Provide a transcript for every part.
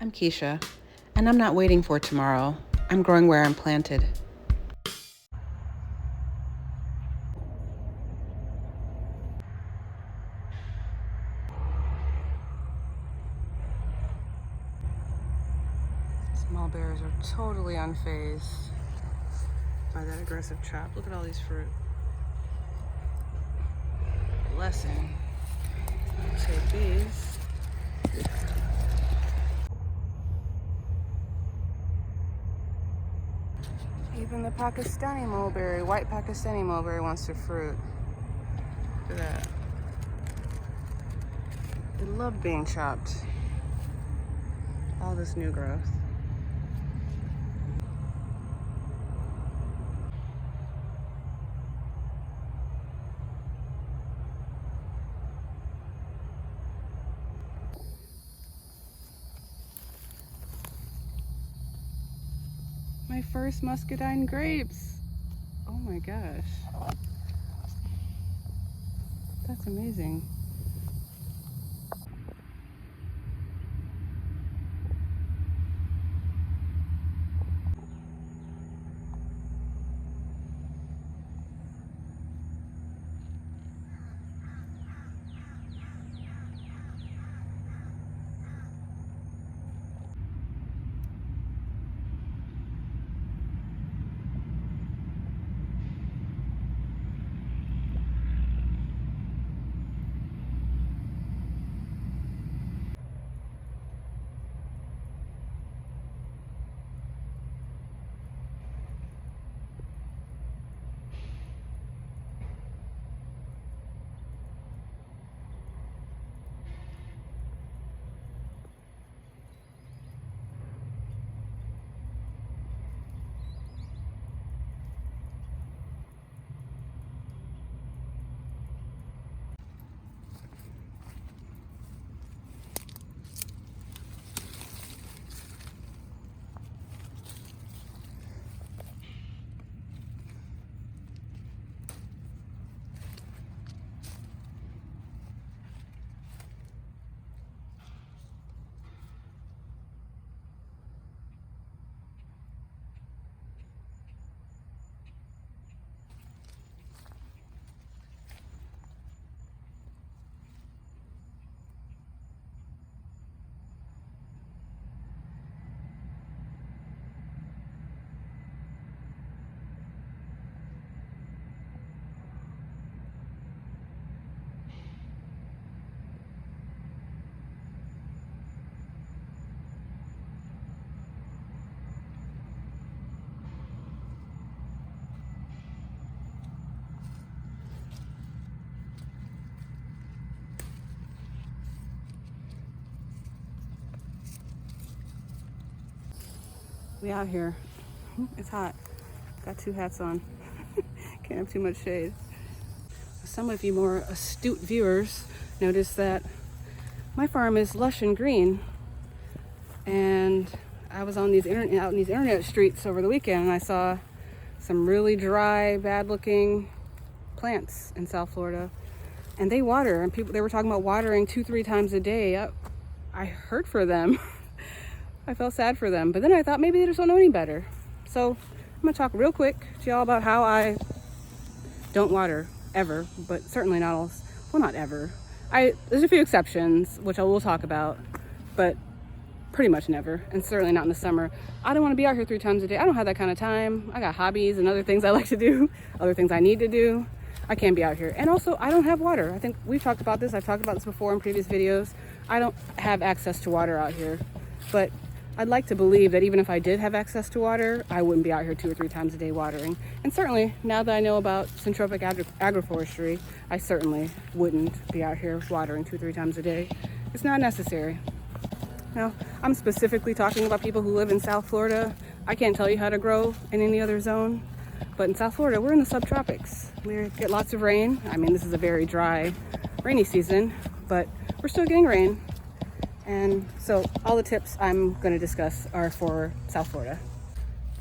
I'm Keisha, and I'm not waiting for tomorrow. I'm growing where I'm planted. Mulberries are totally unfazed by that aggressive chop. Look at all these fruit. Blessing. I'll take these. Even the Pakistani mulberry, white Pakistani mulberry wants to fruit. Look at that. They love being chopped. All this new growth. My first muscadine grapes. Oh my gosh. That's amazing. We out here. It's hot. Got two hats on. Can't have too much shade. Some of you more astute viewers notice that my farm is lush and green. And I was on out in these internet streets over the weekend, and I saw some really dry, bad-looking plants in South Florida. And they water, and they were talking about watering 2-3 times a day. I hurt for them. I felt sad for them, but then I thought maybe they just don't know any better. So I'm gonna talk real quick to y'all about how I don't water ever, but certainly not all, well, not ever. There's a few exceptions, which I will talk about, but pretty much never, and certainly not in the summer. I don't want to be out here 3 times a day. I don't have that kind of time. I got hobbies and other things I like to do, other things I need to do. I can't be out here. And also, I don't have water. I think we've talked about this. I've talked about this before in previous videos. I don't have access to water out here, but I'd like to believe that even if I did have access to water, I wouldn't be out here 2 or 3 times a day watering. And certainly, now that I know about syntropic agroforestry, I certainly wouldn't be out here watering 2 or 3 times a day. It's not necessary. Now, I'm specifically talking about people who live in South Florida. I can't tell you how to grow in any other zone, but in South Florida, we're in the subtropics. We get lots of rain. I mean, this is a very dry, rainy season, but we're still getting rain. And so all the tips I'm going to discuss are for South Florida.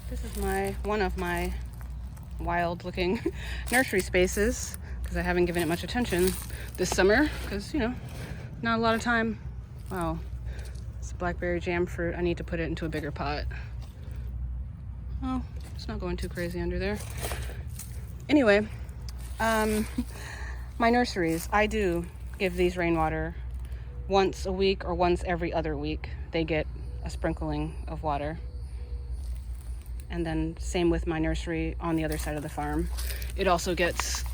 This is one of my wild looking nursery spaces, because I haven't given it much attention this summer because, not a lot of time. Wow, it's blackberry jam fruit. I need to put it into a bigger pot. Oh, it's not going too crazy under there. Anyway, my nurseries, I do give these rainwater once a week or once every other week. They get a sprinkling of water. And then same with my nursery on the other side of the farm. It also gets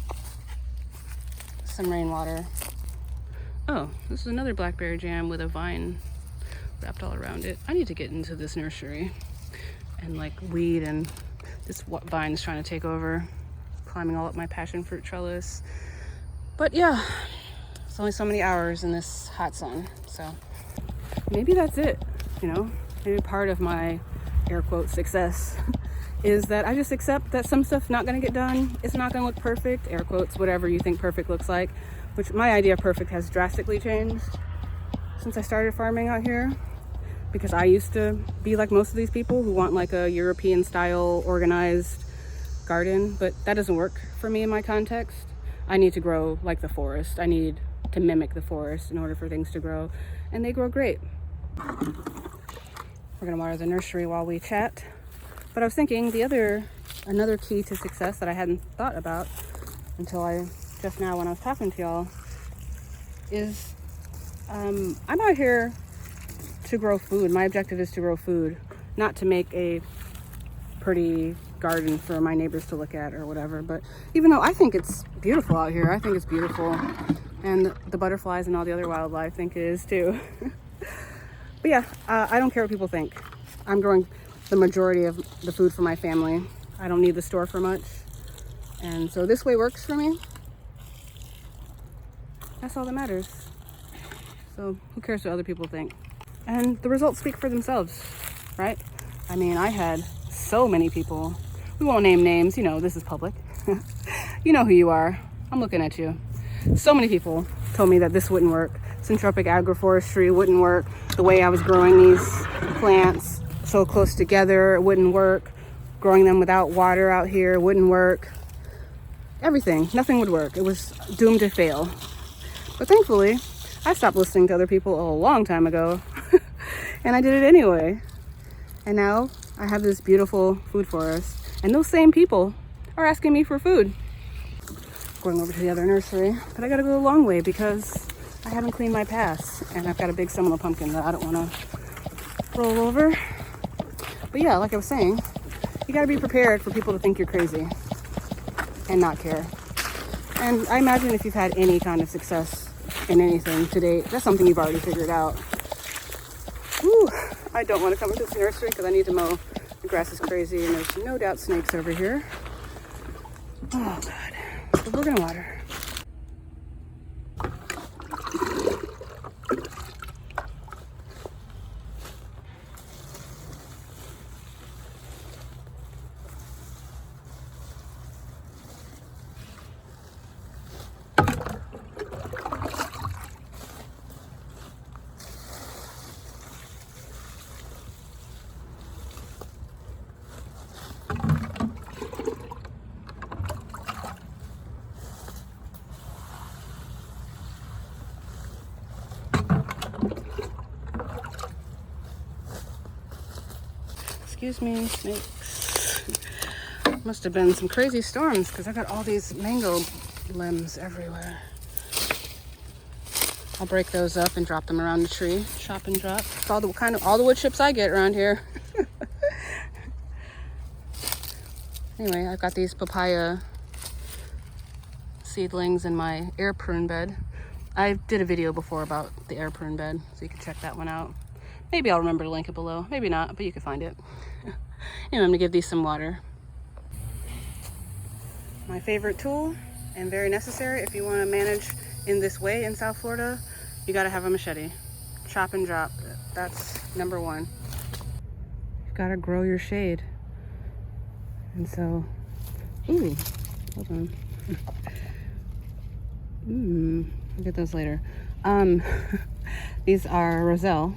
some rainwater. Oh, this is another blackberry jam with a vine wrapped all around it. I need to get into this nursery and like weed, and this vine's trying to take over, climbing all up my passion fruit trellis. But yeah, it's only so many hours in this hot sun, so maybe that's it, you know? Maybe part of my air quote success is that I just accept that some stuff's not gonna get done. It's not gonna look perfect, air quotes, whatever you think perfect looks like, which my idea of perfect has drastically changed since I started farming out here, because I used to be like most of these people who want like a European style organized garden, but that doesn't work for me in my context. I need to grow like the forest. I need to mimic the forest in order for things to grow, and they grow great. We're gonna water the nursery while we chat. But I was thinking another key to success that I hadn't thought about until just now when I was talking to y'all is I'm out here to grow food. My objective is to grow food, not to make a pretty garden for my neighbors to look at or whatever. But even though I think it's beautiful out here, I think it's beautiful, and the butterflies and all the other wildlife think it is too. But yeah, I don't care what people think. I'm growing the majority of the food for my family. I don't need the store for much. And so this way works for me. That's all that matters. So who cares what other people think? And the results speak for themselves, right? I mean, I had so many people, we won't name names, you know, this is public. You know who you are. I'm looking at you. So many people told me that this wouldn't work. Syntropic agroforestry wouldn't work. The way I was growing these plants so close together, it wouldn't work. Growing them without water out here wouldn't work. Everything, nothing would work. It was doomed to fail. But thankfully, I stopped listening to other people a long time ago, and I did it anyway. And now I have this beautiful food forest, and those same people are asking me for food. Going over to the other nursery, but I gotta go a long way because I haven't cleaned my paths, and I've got a big Seminole pumpkin that I don't wanna roll over. But yeah, like I was saying, you gotta be prepared for people to think you're crazy and not care. And I imagine if you've had any kind of success in anything to date, that's something you've already figured out. Whew, I don't want to come into this nursery because I need to mow. The grass is crazy and there's no doubt snakes over here. Oh God, but we're gonna water. Excuse me, snakes. Must have been some crazy storms because I got all these mango limbs everywhere. I'll break those up and drop them around the tree. Chop and drop. It's all the wood chips I get around here. Anyway, I've got these papaya seedlings in my air prune bed. I did a video before about the air prune bed, so you can check that one out. Maybe I'll remember to link it below. Maybe not, but you can find it. Anyway, I'm gonna give these some water. My favorite tool, and very necessary if you want to manage in this way in South Florida, you gotta have a machete. Chop and drop. That's number one. You've gotta grow your shade. And so, ooh, hold on. I'll get those later. These are roselle.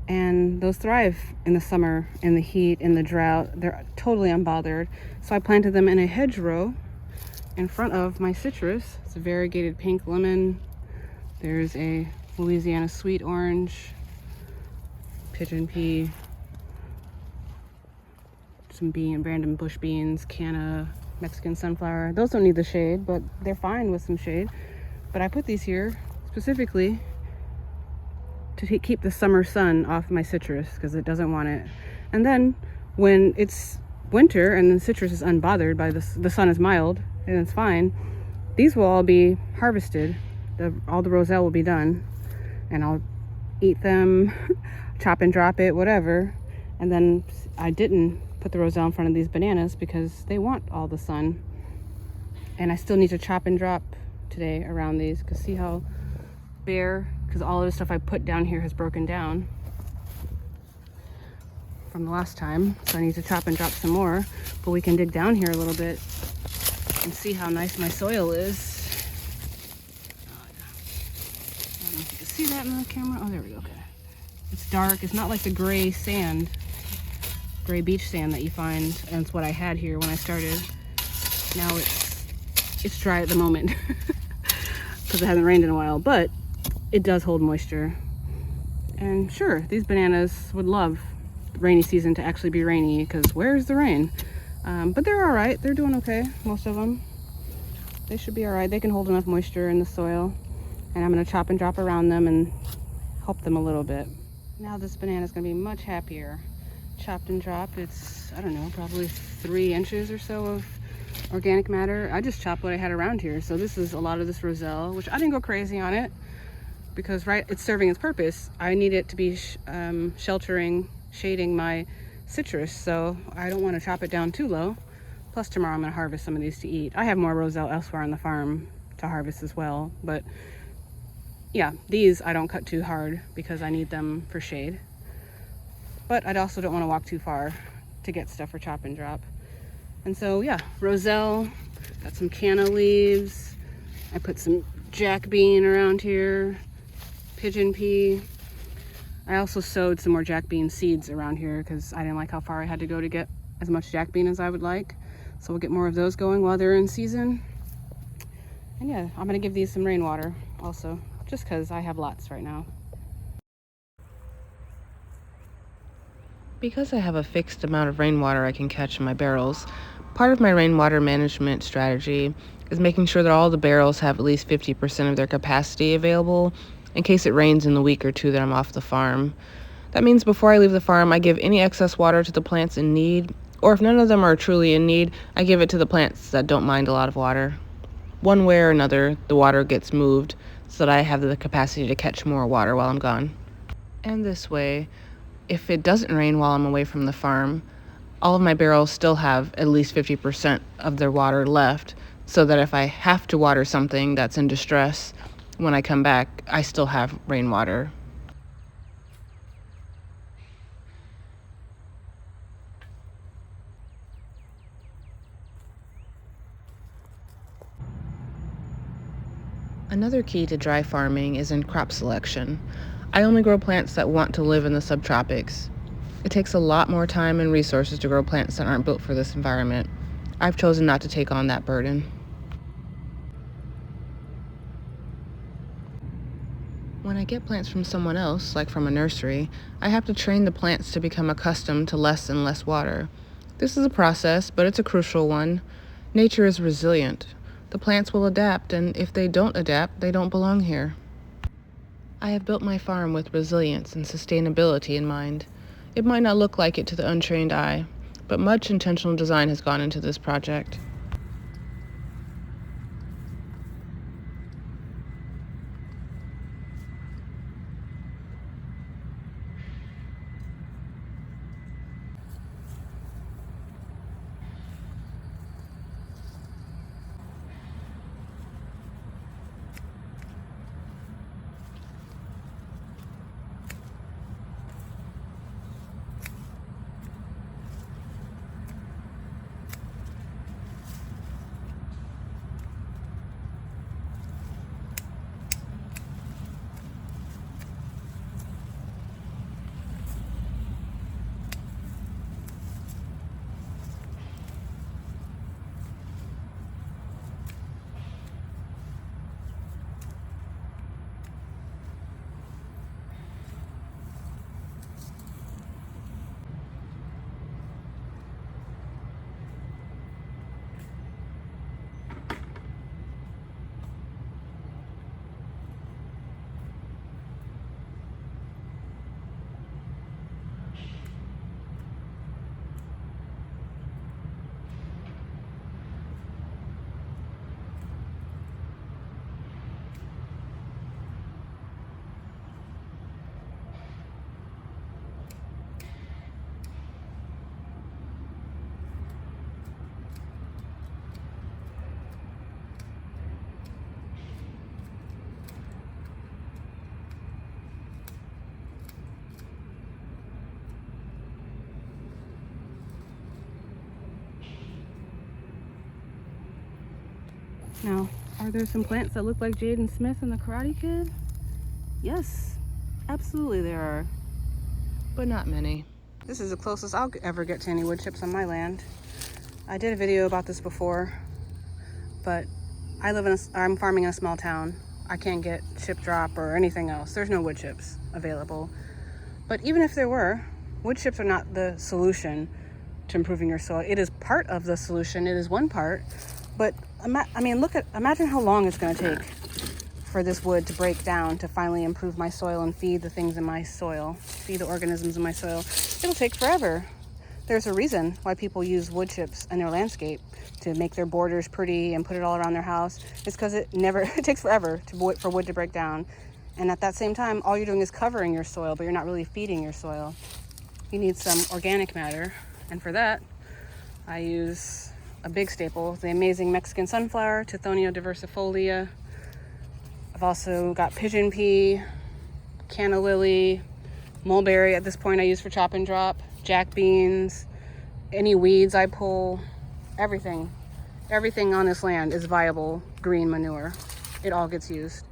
And those thrive in the summer, in the heat, in the drought. They're totally unbothered. So I planted them in a hedgerow in front of my citrus. It's a variegated pink lemon. There's a Louisiana sweet orange. pigeon pea, some random bush beans, canna, Mexican sunflower. Those don't need the shade, but they're fine with some shade. But I put these here specifically to keep the summer sun off my citrus because it doesn't want it. And then when it's winter and the citrus is unbothered by the sun is mild and it's fine, these will all be harvested. All the roselle will be done, and I'll eat them, chop and drop it, whatever. And then I didn't put the roselle in front of these bananas because they want all the sun. And I still need to chop and drop today around these because see how bare, because all of the stuff I put down here has broken down from the last time. So I need to chop and drop some more, but we can dig down here a little bit and see how nice my soil is. I don't know if you can see that in the camera. Oh, there we go. Okay. It's dark. It's not like the gray sand, gray beach sand that you find, and it's what I had here when I started. Now it's dry at the moment because it hasn't rained in a while, but it does hold moisture. And sure, these bananas would love the rainy season to actually be rainy because where's the rain? But they're all right. They're doing okay, most of them. They should be all right. They can hold enough moisture in the soil. And I'm going to chop and drop around them and help them a little bit. Now this banana is going to be much happier. Chopped and dropped. It's, I don't know, probably 3 inches or so of organic matter. I just chopped what I had around here. So this is a lot of this roselle, which I didn't go crazy on it because it's serving its purpose. I need it to be shading my citrus, so I don't want to chop it down too low. Plus tomorrow I'm going to harvest some of these to eat. I have more roselle elsewhere on the farm to harvest as well, but yeah, these I don't cut too hard because I need them for shade. But I also don't want to walk too far to get stuff for chop and drop. And so yeah, roselle, got some canna leaves. I put some jack bean around here, pigeon pea. I also sowed some more jack bean seeds around here because I didn't like how far I had to go to get as much jack bean as I would like. So we'll get more of those going while they're in season. And yeah, I'm gonna give these some rainwater also, just because I have lots right now. Because I have a fixed amount of rainwater I can catch in my barrels, part of my rainwater management strategy is making sure that all the barrels have at least 50% of their capacity available in case it rains in the week or two that I'm off the farm. That means before I leave the farm, I give any excess water to the plants in need, or if none of them are truly in need, I give it to the plants that don't mind a lot of water. One way or another, the water gets moved so that I have the capacity to catch more water while I'm gone. And this way, if it doesn't rain while I'm away from the farm, all of my barrels still have at least 50% of their water left, so that if I have to water something that's in distress, when I come back, I still have rainwater. Another key to dry farming is in crop selection. I only grow plants that want to live in the subtropics. It takes a lot more time and resources to grow plants that aren't built for this environment. I've chosen not to take on that burden. When I get plants from someone else, like from a nursery, I have to train the plants to become accustomed to less and less water. This is a process, but it's a crucial one. Nature is resilient. The plants will adapt, and if they don't adapt, they don't belong here. I have built my farm with resilience and sustainability in mind. It might not look like it to the untrained eye, but much intentional design has gone into this project. Now, are there some plants that look like Jaden Smith and the Karate Kid? Yes, absolutely there are. But not many. This is the closest I'll ever get to any wood chips on my land. I did a video about this before, but I'm farming in a small town. I can't get chip drop or anything else. There's no wood chips available. But even if there were, wood chips are not the solution to improving your soil. It is part of the solution. It is one part. But imagine how long it's going to take for this wood to break down to finally improve my soil and feed the things in my soil, feed the organisms in my soil. It'll take forever. There's a reason why people use wood chips in their landscape to make their borders pretty and put it all around their house. It's because it takes forever for wood to break down. And at that same time, all you're doing is covering your soil, but you're not really feeding your soil. You need some organic matter. And for that, I use a big staple, the amazing Mexican sunflower, Tithonia diversifolia. I've also got pigeon pea, canna lily, mulberry at this point I use for chop and drop, jack beans, any weeds I pull, everything. Everything on this land is viable green manure. It all gets used.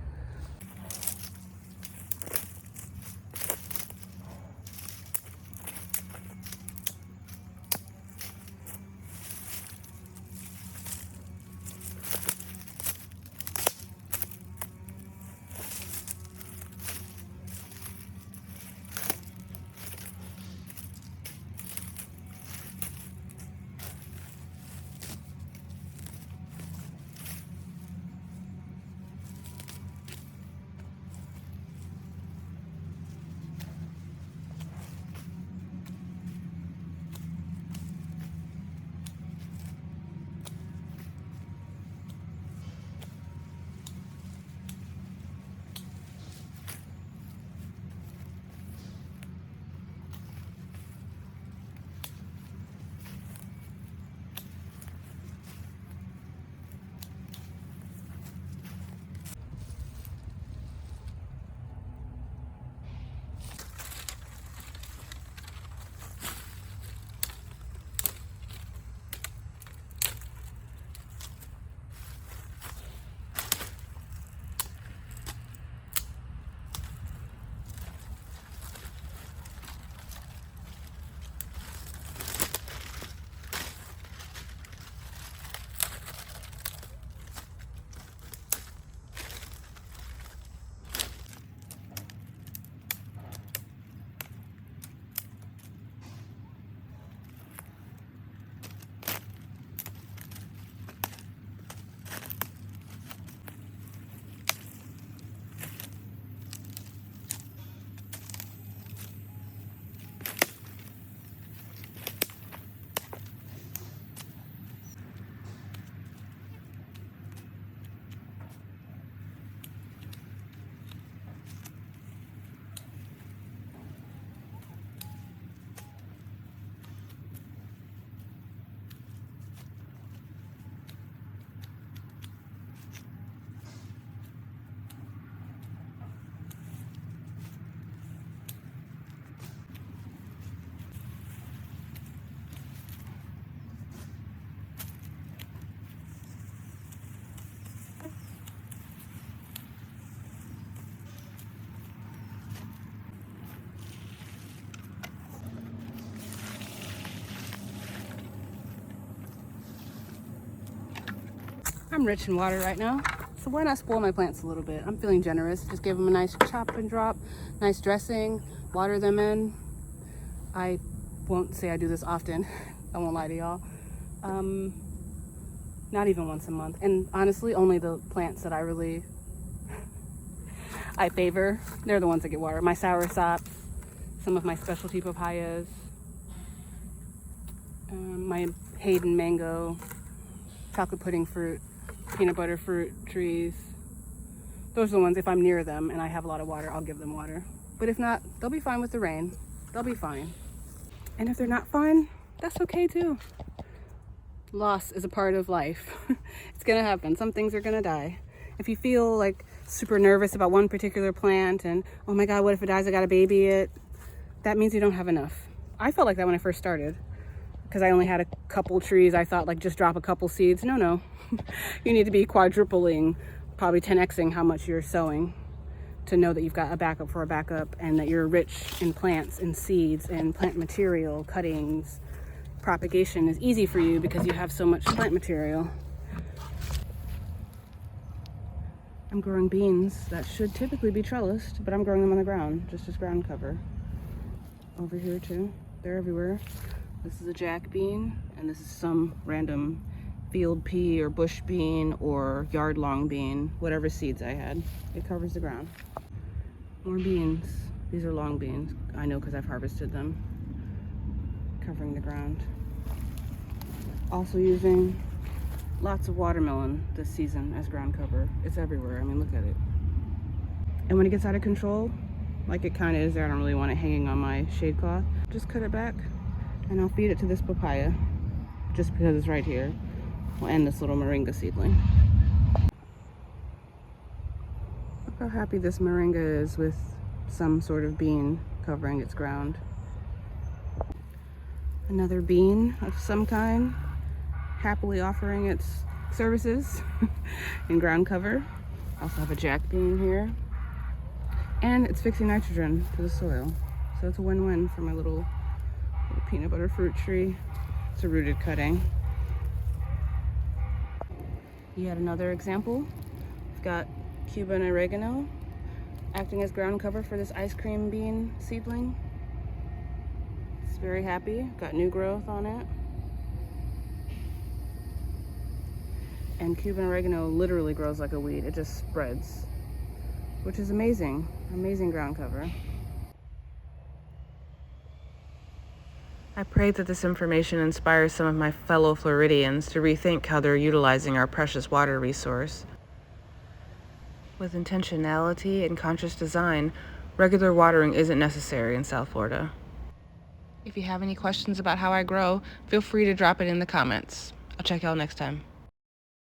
I'm rich in water right now, so why not spoil my plants a little bit? I'm feeling generous. Just give them a nice chop and drop, nice dressing, water them in. I won't say I do this often. I won't lie to y'all. Not even once a month. And honestly, only the plants that I favor, they're the ones that get water. My soursop, some of my specialty papayas, my Hayden mango, chocolate pudding fruit, peanut butter fruit trees. Those are the ones, if I'm near them and I have a lot of water, I'll give them water. But if not, they'll be fine with the rain. They'll be fine. And if they're not fine, that's okay too. Loss is a part of life. It's gonna happen. Some things are gonna die. If you feel like super nervous about one particular plant and, oh my God, what if it dies? I gotta baby it. That means you don't have enough. I felt like that when I first started. because I only had a couple trees, I thought like just drop a couple seeds. No. You need to be quadrupling, probably 10xing how much you're sowing to know that you've got a backup for a backup, and that you're rich in plants and seeds and plant material, cuttings. Propagation is easy for you because you have so much plant material. I'm growing beans that should typically be trellised, but I'm growing them on the ground, just as ground cover. Over here too, they're everywhere. This is a jack bean, and this is some random field pea or bush bean or yard long bean, whatever seeds I had. It covers the ground. More beans. These are long beans. I know because I've harvested them. Covering the ground. Also using lots of watermelon this season as ground cover. It's everywhere. I mean, look at it. And when it gets out of control, like it kind of is there, I don't really want it hanging on my shade cloth. Just cut it back and I'll feed it to this papaya just because it's right here. And this little moringa seedling. Look how happy this moringa is with some sort of bean covering its ground. Another bean of some kind, happily offering its services in ground cover. Also have a jack bean here. And it's fixing nitrogen to the soil. So it's a win-win for my little peanut butter fruit tree. It's a rooted cutting. Yet another example. We've got Cuban oregano acting as ground cover for this ice cream bean seedling. It's very happy. Got new growth on it. And Cuban oregano literally grows like a weed. It just spreads, which is amazing. Amazing ground cover. I pray that this information inspires some of my fellow Floridians to rethink how they're utilizing our precious water resource. With intentionality and conscious design, regular watering isn't necessary in South Florida. If you have any questions about how I grow, feel free to drop it in the comments. I'll check y'all next time.